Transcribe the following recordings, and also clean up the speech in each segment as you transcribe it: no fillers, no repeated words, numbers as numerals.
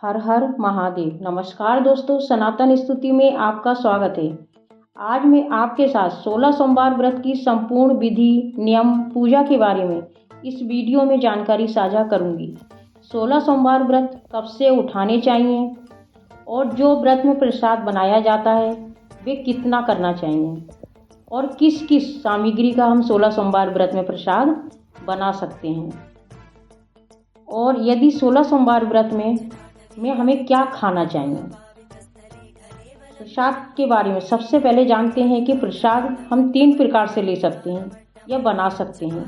हर हर महादेव। नमस्कार दोस्तों, सनातन स्तुति में आपका स्वागत है। आज मैं आपके साथ 16 सोमवार व्रत की संपूर्ण विधि, नियम, पूजा के बारे में इस वीडियो में जानकारी साझा करूंगी। 16 सोमवार व्रत कब से उठाने चाहिए और जो व्रत में प्रसाद बनाया जाता है वे कितना करना चाहिए और किस किस सामग्री का हम 16 सोमवार व्रत में प्रसाद बना सकते हैं, और यदि 16 सोमवार व्रत में हमें क्या खाना चाहिए। प्रसाद के बारे में सबसे पहले जानते हैं कि प्रसाद हम 3 प्रकार से ले सकते हैं या बना सकते हैं।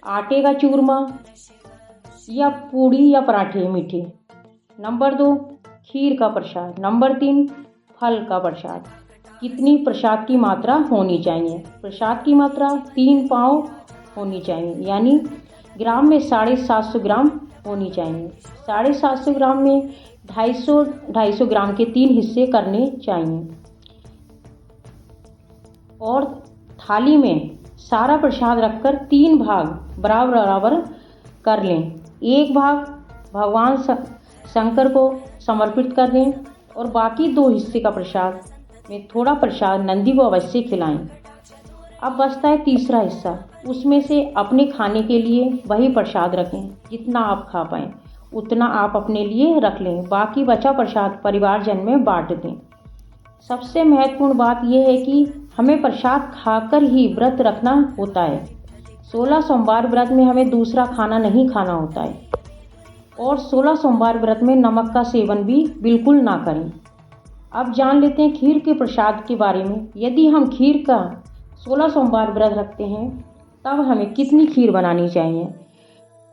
आटे का चूरमा या पूड़ी या पराठे मीठे। नंबर 2, खीर का प्रसाद। नंबर 3, फल का प्रसाद। कितनी प्रसाद की मात्रा होनी चाहिए? प्रसाद की मात्रा 3 पाव होनी चाहिए, यानी ग्राम में 750 ग्राम होनी चाहिए। 750 ग्राम में 250 ग्राम के 3 हिस्से करने चाहिए और थाली में सारा प्रसाद रखकर 3 भाग बराबर बराबर कर लें। एक भाग भगवान शंकर को समर्पित कर दें और बाकी 2 हिस्से का प्रसाद में थोड़ा प्रसाद नंदी को अवश्य खिलाएं। अब बचता है तीसरा हिस्सा, उसमें से अपने खाने के लिए वही प्रसाद रखें। जितना आप खा पाएँ उतना आप अपने लिए रख लें, बाकी बचा प्रसाद परिवारजन में बांट दें। सबसे महत्वपूर्ण बात यह है कि हमें प्रसाद खाकर ही व्रत रखना होता है। 16 सोमवार व्रत में हमें दूसरा खाना नहीं खाना होता है और 16 सोमवार व्रत में नमक का सेवन भी बिल्कुल ना करें। अब जान लेते हैं खीर के प्रसाद के बारे में। यदि हम खीर का 16 सोमवार व्रत रखते हैं तब हमें कितनी खीर बनानी चाहिए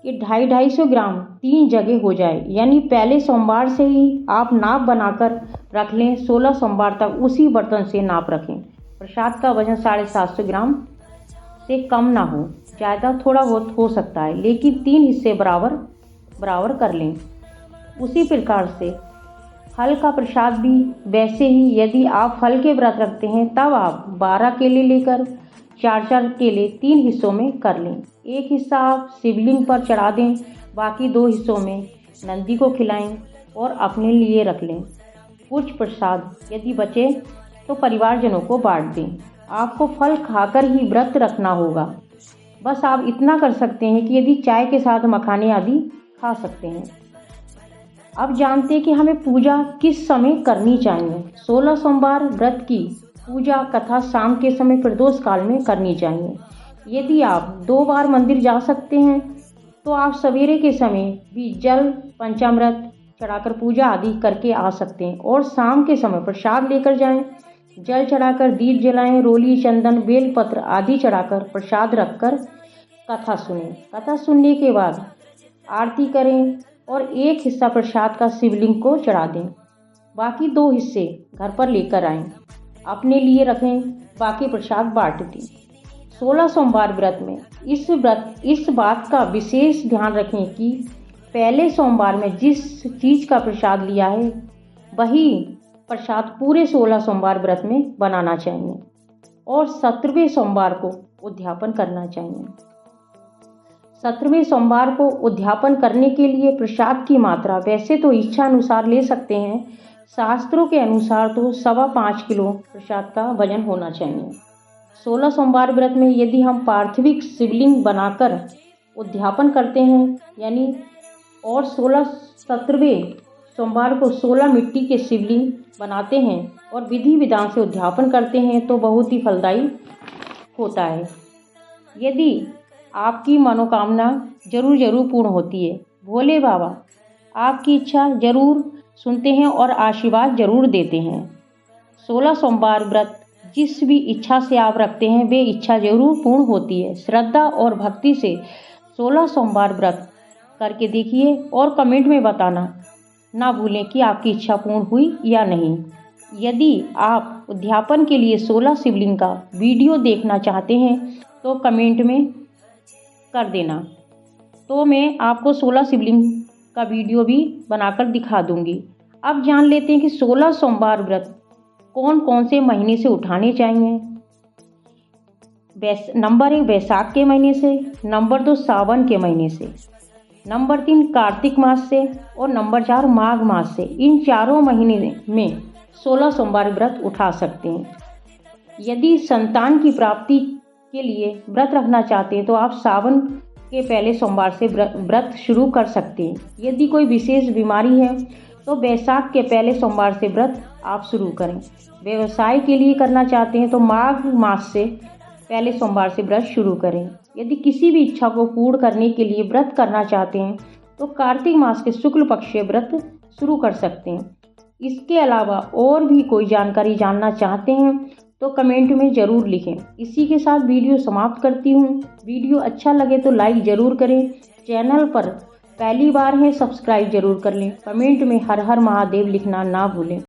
कि 250 ग्राम 3 जगह हो जाए, यानी पहले सोमवार से ही आप नाप बनाकर रख लें। 16 सोमवार तक उसी बर्तन से नाप रखें। प्रसाद का वजन 750 ग्राम से कम ना हो, ज़्यादा थोड़ा बहुत हो सकता है, लेकिन 3 हिस्से बराबर बराबर कर लें। उसी प्रकार से फल का प्रसाद भी वैसे ही, यदि आप फल के व्रत रखते हैं तब आप 12 केले लेकर 4-4 केले 3 हिस्सों में कर लें। एक हिस्सा आप शिवलिंग पर चढ़ा दें, बाकी 2 हिस्सों में नंदी को खिलाएं और अपने लिए रख लें। कुछ प्रसाद यदि बचे तो परिवारजनों को बांट दें। आपको फल खाकर ही व्रत रखना होगा। बस आप इतना कर सकते हैं कि यदि चाय के साथ मखाने आदि खा सकते हैं। अब जानते हैं कि हमें पूजा किस समय करनी चाहिए। 16 सोमवार व्रत की पूजा कथा शाम के समय प्रदोष काल में करनी चाहिए। यदि आप 2 बार मंदिर जा सकते हैं तो आप सवेरे के समय भी जल पंचामृत चढ़ाकर पूजा आदि करके आ सकते हैं और शाम के समय प्रसाद लेकर जाएं। जल चढ़ाकर दीप जलाएं, रोली, चंदन, बेलपत्र आदि चढ़ाकर प्रसाद रखकर कथा सुनें। कथा सुनने के बाद आरती करें और एक हिस्सा प्रसाद का शिवलिंग को चढ़ा दें। बाकी 2 हिस्से घर पर लेकर आएं, अपने लिए रखें, बाकी प्रसाद बांट दें। 16 सोमवार व्रत में इस बात का विशेष ध्यान रखें कि पहले सोमवार में जिस चीज़ का प्रसाद लिया है वही प्रसाद पूरे 16 सोमवार व्रत में बनाना चाहिए और 17वें सोमवार को उद्यापन करना चाहिए। 17वें सोमवार को उद्यापन करने के लिए प्रसाद की मात्रा वैसे तो इच्छा अनुसार ले सकते हैं। शास्त्रों के अनुसार तो 5.25 किलो प्रसाद का वजन होना चाहिए। 16 सोमवार व्रत में यदि हम पार्थिविक शिवलिंग बनाकर उद्यापन करते हैं, यानी और 17वें सोमवार को 16 मिट्टी के शिवलिंग बनाते हैं और विधि विधान से उद्यापन करते हैं तो बहुत ही फलदायी होता है। यदि आपकी मनोकामना जरूर पूर्ण होती है। भोले बाबा आपकी इच्छा जरूर सुनते हैं और आशीर्वाद जरूर देते हैं। 16 सोमवार व्रत जिस भी इच्छा से आप रखते हैं वे इच्छा जरूर पूर्ण होती है। श्रद्धा और भक्ति से 16 सोमवार व्रत करके देखिए और कमेंट में बताना ना भूलें कि आपकी इच्छा पूर्ण हुई या नहीं। यदि आप उद्यापन के लिए 16 शिवलिंग का वीडियो देखना चाहते हैं तो कमेंट में कर देना, तो मैं आपको 16 शिवलिंग का वीडियो भी बनाकर दिखा दूंगी। अब जान लेते हैं कि 16 सोमवार व्रत कौन कौन से महीने से उठाने चाहिए। नंबर 1 बैसाख के महीने से, नंबर 2 सावन के महीने से, नंबर 3 कार्तिक मास से और नंबर 4 माघ मास से। इन चारों महीने में 16 सोमवार व्रत उठा सकते हैं। यदि संतान की प्राप्ति के लिए व्रत रखना चाहते हैं तो आप सावन के पहले सोमवार से व्रत शुरू कर सकते हैं। यदि कोई विशेष बीमारी है तो बैसाख के पहले सोमवार से व्रत आप शुरू करें। व्यवसाय के लिए करना चाहते हैं तो माघ मास से पहले सोमवार से व्रत शुरू करें। यदि किसी भी इच्छा को पूर्ण करने के लिए व्रत करना चाहते हैं तो कार्तिक मास के शुक्ल पक्ष से व्रत शुरू कर सकते हैं। इसके अलावा और भी कोई जानकारी जानना चाहते हैं तो कमेंट में ज़रूर लिखें। इसी के साथ वीडियो समाप्त करती हूँ। वीडियो अच्छा लगे तो लाइक ज़रूर करें। चैनल पर पहली बार है सब्सक्राइब जरूर कर लें। कमेंट में हर हर महादेव लिखना ना भूलें।